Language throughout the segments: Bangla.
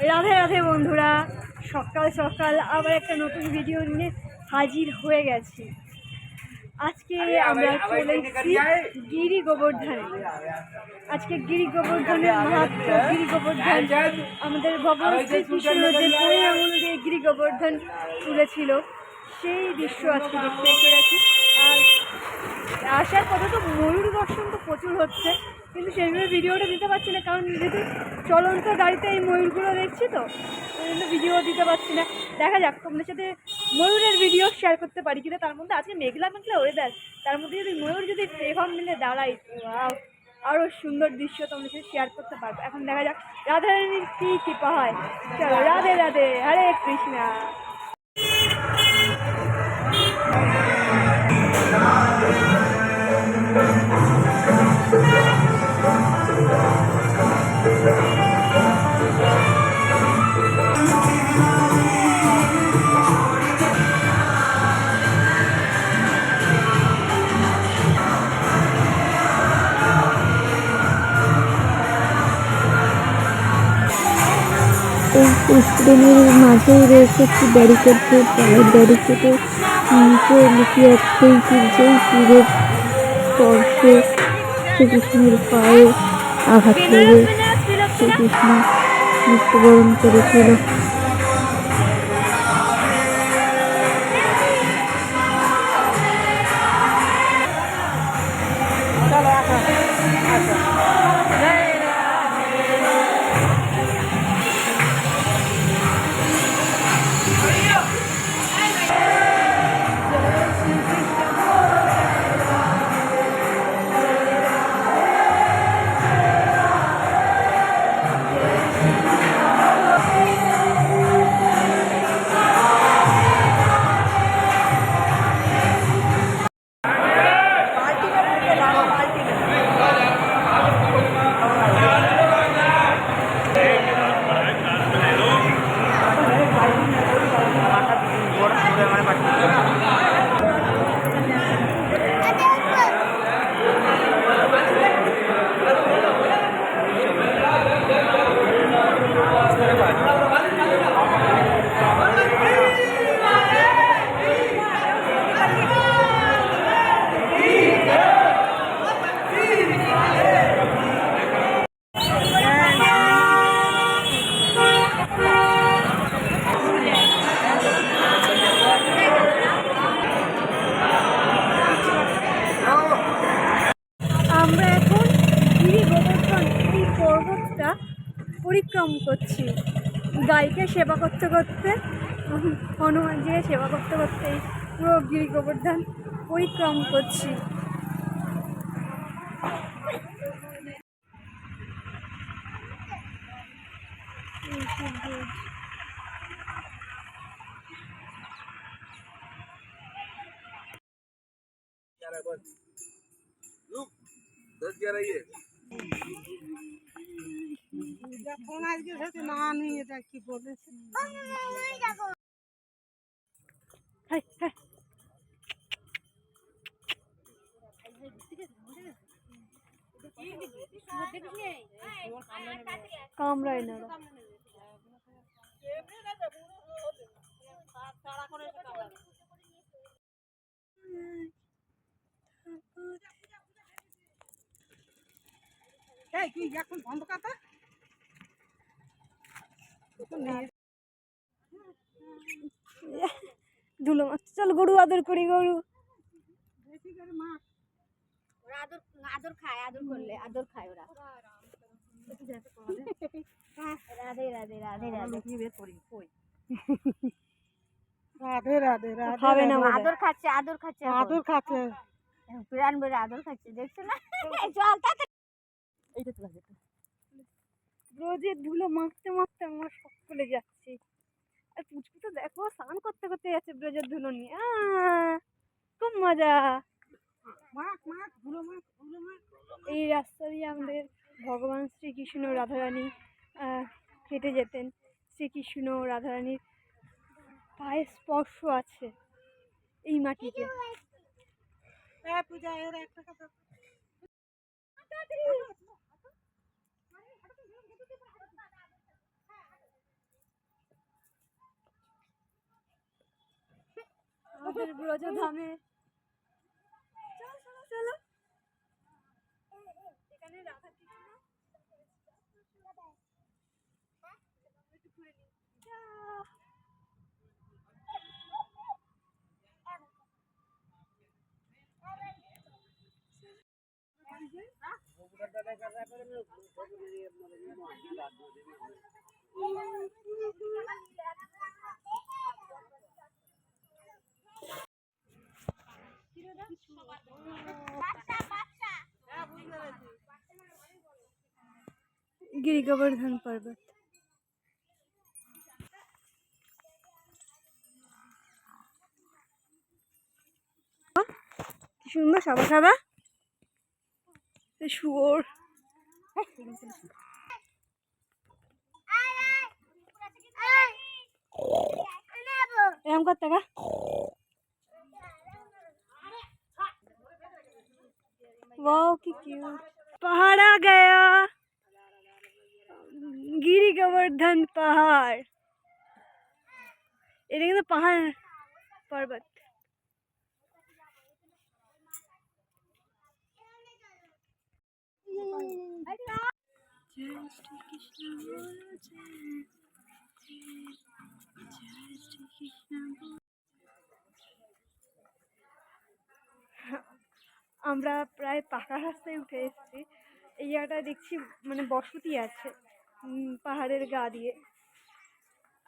রাধে রাধে বন্ধুরা, সকাল সকাল আবার একটা নতুন ভিডিও নিয়ে হাজির হয়ে গেছি। আজকে আমরা চলে এসেছি গিরি গোবর্ধনে। আজকে গিরি গোবর্ধনের মাহাত্ম, গিরি গোবর্ধন আমাদের ভগবান শ্রীকৃষ্ণ যে 5 আঙুল দিয়ে গিরি গোবর্ধন তুলেছিল, সেই দৃশ্য আজকে দেখতে এসে গেছি। আর আসার পথে তো ময়ূর দর্শন তো প্রচুর হচ্ছে, কিন্তু সেইভাবে ভিডিওটা দিতে পারছি না, কারণ যেহেতু চলন্ত গাড়িতে এই ময়ূরগুলো দেখছি, তো ওই জন্য ভিডিও দিতে পারছি না। দেখা যাক তোমাদের সাথে ময়ূরের ভিডিও শেয়ার করতে পারি কিনা। তার মধ্যে আজকে মেঘলা মেঘলা ওয়েদার, তার মধ্যে যদি ময়ূর যদি এভাব মিলে দাঁড়াই, আরও সুন্দর দৃশ্য তোমাদের সাথে শেয়ার করতে পারবো। এখন দেখা যাক রাধারানীর কী কৃপা হয়। চলো, রাধে রাধে, হরে কৃষ্ণা। এই পুষ্করিণীর মাঝেই রয়েছে একটি ব্যারিকেড, পায়ের ব্যারিকেডে নিচে লিখে আছে যেই তীরের স্পর্শে শ্রীকৃষ্ণের পায়ে আঘাত লেগে শ্রীকৃষ্ণ মৃত্যুবরণ করেছিল। আমরা এখন গিরি গোবর্ধন এই পর্বতটা পরিক্রম করছি, গাইকে সেবা করতে করতে, হনুমানজিকে সেবা করতে করতে এই পুরো গিরি গোবর্ধন পরিক্রম করছি। যখন আজকে সাথে না নিয়ে এটা কি বলেছে কামড়ায় না। তুই এখন বন্ধ কথা ধুলো মারছে। চল গরু আদর করি, গরু আদর খায়, আদর করলে আদর খায় ওরা। রাধে রাধে রাধে রাধে রাধে রাধে রাধে খাবে না, আদর খাচ্ছে, আদর খাচ্ছে, আদর খাচ্ছে, প্রাণ ভরে আদর খাচ্ছে, দেখছো না? চল এইটা তো লাগে। রোজের ধুলো মাখতে মাখতে আমার সব খুলে যাচ্ছে। আর পুচকু তো দেখো স্নান করতে করতে যাচ্ছে ব্রজের ধুলো নিয়ে। খুব মজা। এই রাস্তা দিয়ে আমাদের ভগবান শ্রীকৃষ্ণ রাধারানী হেঁটে যেতেন। শ্রীকৃষ্ণ রাধারানীর পায়ের স্পর্শ আছে এই মাটিতে। পূজা এর একটা কথা আমাদের ব্রজধামে। চলো চলো চলো, এখানে রাধা কৃষ্ণ गिरी गोवर्धन पर्वत। কি সুন্দর সাদা সাদা শুয়োর। এরম করতে গা वाओ की क्यूट। पहाड़ आ गया, गिरी गोवर्धन पहाड़। এটা কিন্তু পাহাড় পর্বত। আমরা প্রায় পাকা রাস্তায় উঠে এসেছি। এই জায়গাটা দেখছি মানে বসতি আছে পাহাড়ের গা দিয়ে।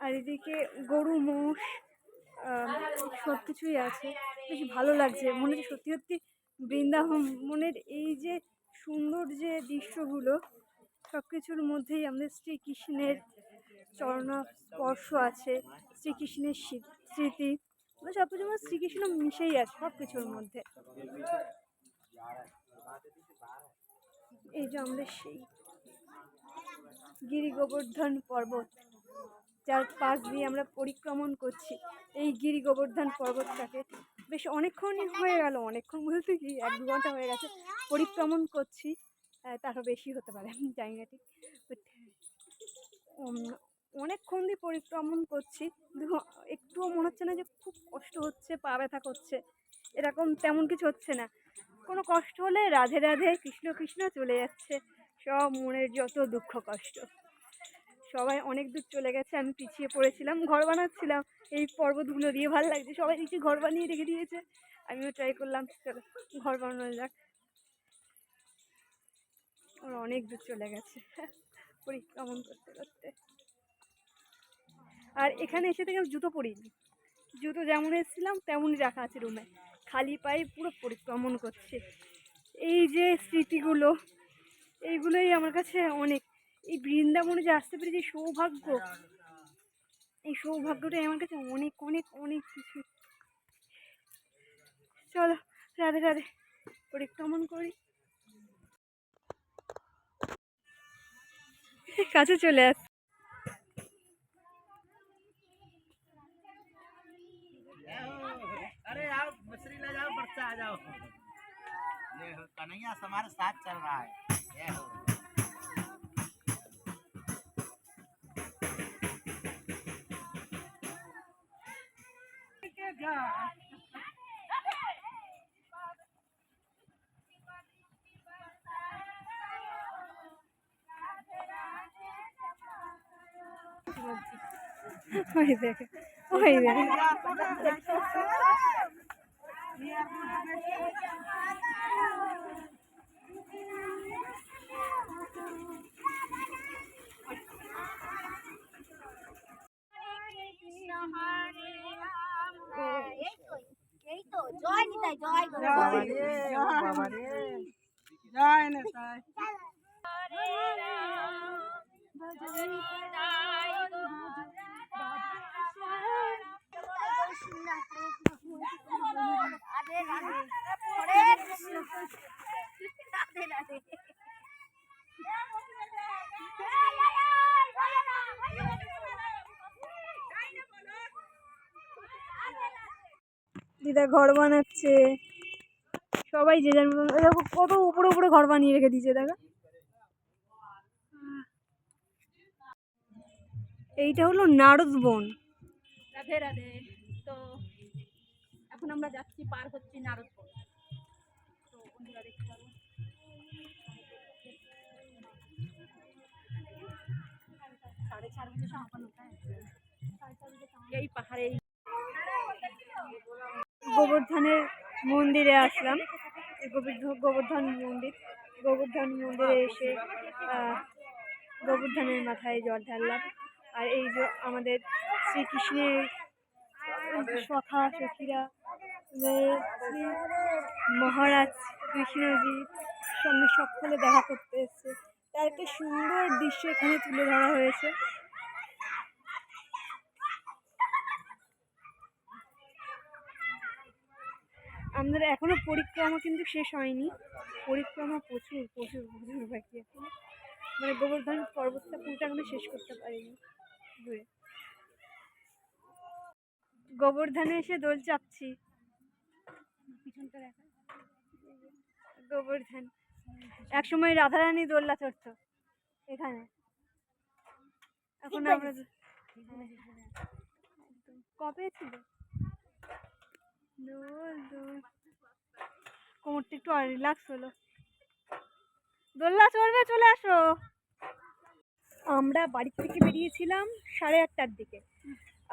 আর এদিকে গরু মোষ সব কিছুই আছে, বেশ ভালো লাগছে। মনে হচ্ছে সত্যি সত্যি বৃন্দাবনের এই যে সুন্দর যে দৃশ্যগুলো, সব কিছুর মধ্যেই আমাদের শ্রীকৃষ্ণের চরণস্পর্শ আছে, শ্রীকৃষ্ণের স্মৃতি, মানে সব কিছুর মধ্যে শ্রীকৃষ্ণ মিশেই আছে সব কিছুর মধ্যে। এই যে আমাদের সেই গিরি গোবর্ধন পর্বত, যার পাশ দিয়ে আমরা পরিক্রমণ করছি এই গিরি গোবর্ধন পর্বতটাকে। বেশ অনেকক্ষণই হয়ে গেল, অনেকক্ষণ বলতে কি 1-2 ঘন্টা হয়ে গেছে পরিক্রমণ করছি, তারও বেশি হতে পারে জানি না ঠিক। অনেকক্ষণ দিয়ে পরিক্রমণ করছি, দেখো একটুও মনে হচ্ছে না যে খুব কষ্ট হচ্ছে, পা ব্যথা করছে, এরকম তেমন কিছু হচ্ছে না। কোনো কষ্ট হলে রাধে রাধে কৃষ্ণ কৃষ্ণ চলে যাচ্ছে সব মনের যত দুঃখ কষ্ট। সবাই অনেক দূর চলে গেছে, আমি পিছিয়ে পড়েছিলাম, ঘর বানাচ্ছিলাম এই পর্বতগুলো দিয়ে। ভালো লাগছে, সবাই দেখছি ঘর বানিয়ে রেখে দিয়েছে, আমিও ট্রাই করলাম চলো ঘর বানানো যাক। ওরা অনেক দূর চলে গেছে পরিক্রমণ করতে করতে। আর এখানে এসে থেকে জুতো পরিনি, জুতো যেমন এসেছিলাম তেমনই রাখা আছে রুমে, খালি পায়ে পুরো পরিক্রমণ করছে। এই যে স্মৃতিগুলো, এইগুলোই আমার কাছে অনেক। এই বৃন্দাবনে যে আসতে পেরেছি সৌভাগ্য, এই সৌভাগ্যটাই আমার কাছে অনেক অনেক অনেক কিছু। চলো রাধে রাধে পরিক্রমণ করি, কাছে চলে আস। अरे आओ मछली ले जाओ, बच्चा आ जाओ। ये हो कन्हैया हमारे साथ चल रहा है। ये हो ওই দেখে ওই দেখে এই তো জয় নিতাই, জয় গো বাবা রে, জয় নেতাই। রাধে রাধে, হরে কৃষ্ণ, রাধে রাধে। দিদা ঘর বানাচ্ছে, সবাই যে যার মতো। দেখো কত উপরে উপরে ঘর বানিয়ে রেখে দিয়েছে দেখো। এইটা হলো নারদ বন। রাধে রাধে। তো এখন আমরা যাচ্ছি পার হচ্ছি নারদপুর। তো বন্ধুরা দেখতে পাবো এই পাহাড়ে গোবর্ধনের মন্দিরে আসলাম। এই গোবর্ধন মন্দিরে এসে গোবর্ধনের মাথায় জল ঢাললাম। আর এই যে আমাদের শ্রীকৃষ্ণের সখা সখীরা, শ্রী মহারাজ কৃষ্ণজির সঙ্গে সকলে দেখা করতে এসছে। তার একটা সুন্দর দৃশ্য এখানে তুলে ধরা হয়েছে। আমাদের এখনো পরিক্রমা কিন্তু শেষ হয়নি। পরিক্রমা প্রচুর প্রচুর প্রচুর বাকি আছে। মানে গোবর্ধন পর্বতটা পুরোটা এখনো শেষ করতে পারিনি ঘুরে। গোবর্ধনে এসে দোল চাপছি। পিছনটা দেখা গোবর্ধন একসময় রাধারানী দোলনা চড়তো এখানে। এখন আমরা কবে ছিল দোল দোল কোমরটা একটু আর রিল্যাক্স হলো। দোলনা চড়বে, চলে আসো। আমরা বাড়ি থেকে বেরিয়েছিলাম 8:30টার দিকে,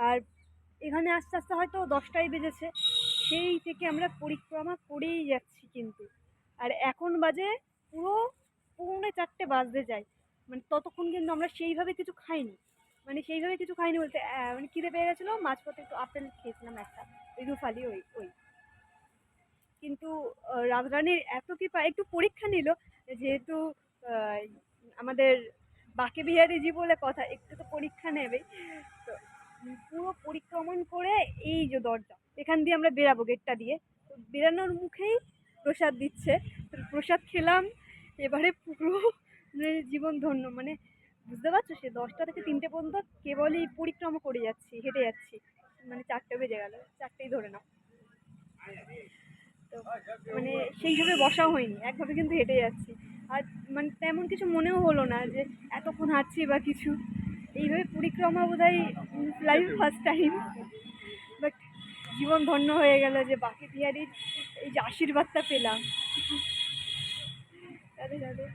আর এখানে আস্তে আস্তে হয়তো 10টাই বেজেছে। সেই থেকে আমরা পরিক্রমা করেই যাচ্ছি কিন্তু। আর এখন বাজে পুরো 3:45 বাজতে যায়। মানে ততক্ষণ কিন্তু আমরা সেইভাবে কিছু খাইনি। বলতে মানে খিদে পেয়ে গেছিলো। মাঝপথে একটু আপেল খেয়েছিলাম একটা, ওই রুফালি ওই কিন্তু রাজরানীর এত কৃপা। একটু পরীক্ষা নিল, যেহেতু আমাদের বাকে বিহারীজি বলে কথা, একটু তো পরীক্ষা নেবেই। তো পুরো পরিক্রমণ করে এই যে দরজা, এখান দিয়ে আমরা বেরাবো, গেটটা দিয়ে। তো বেরানোর মুখেই প্রসাদ দিচ্ছে। তো প্রসাদ খেলাম। এবারে পুরো জীবন ধন্য। মানে বুঝতে পারছো, সে 10টা থেকে 3টে পর্যন্ত কেবলই পরিক্রমা করে যাচ্ছি, হেঁটে যাচ্ছি। মানে 4টে বেজে গেল, 4টেই ধরে নাও। তো মানে সেইভাবে বসাও হয়নি, একভাবে কিন্তু হেঁটে যাচ্ছি। আর মানে তেমন কিছু মনেও হলো না যে এতক্ষণ হাঁটছি বা কিছু। এইভাবে পরিক্রমা বোধহয় লাইফ ফার্স্ট টাইম। বাট জীবন ধন্য হয়ে গেল যে বাকে বিহারীর এই যে আশীর্বাদটা পেলাম। রাধে রাধে।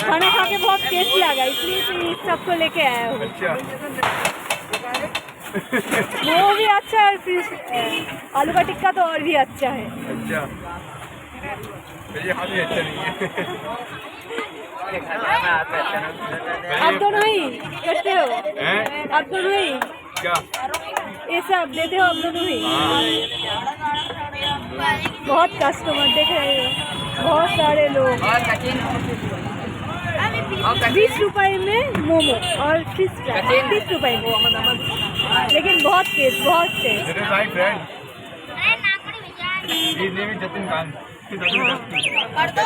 खाना खा के बहुत टेस्ट लगा, इसलिए तो ये सबको लेके आया हूँ। वो भी अच्छा है, फिर आलू का टिक्का तो और भी अच्छा है। अच्छा, ये खाली अच्छा नहीं है। आप दोनों ही करते हो? हैं? आप दोनों ही क्या? ये सब देते हो? आप दोनों ही? बहुत कस्टमर देख रहे हो, बहुत सारे लोग। 20 रुपए में मोमो और फिश फ्राई 30 रुपए में। लेकिन बहुत test. This is my friend. His name is Jatin Khan. कर दो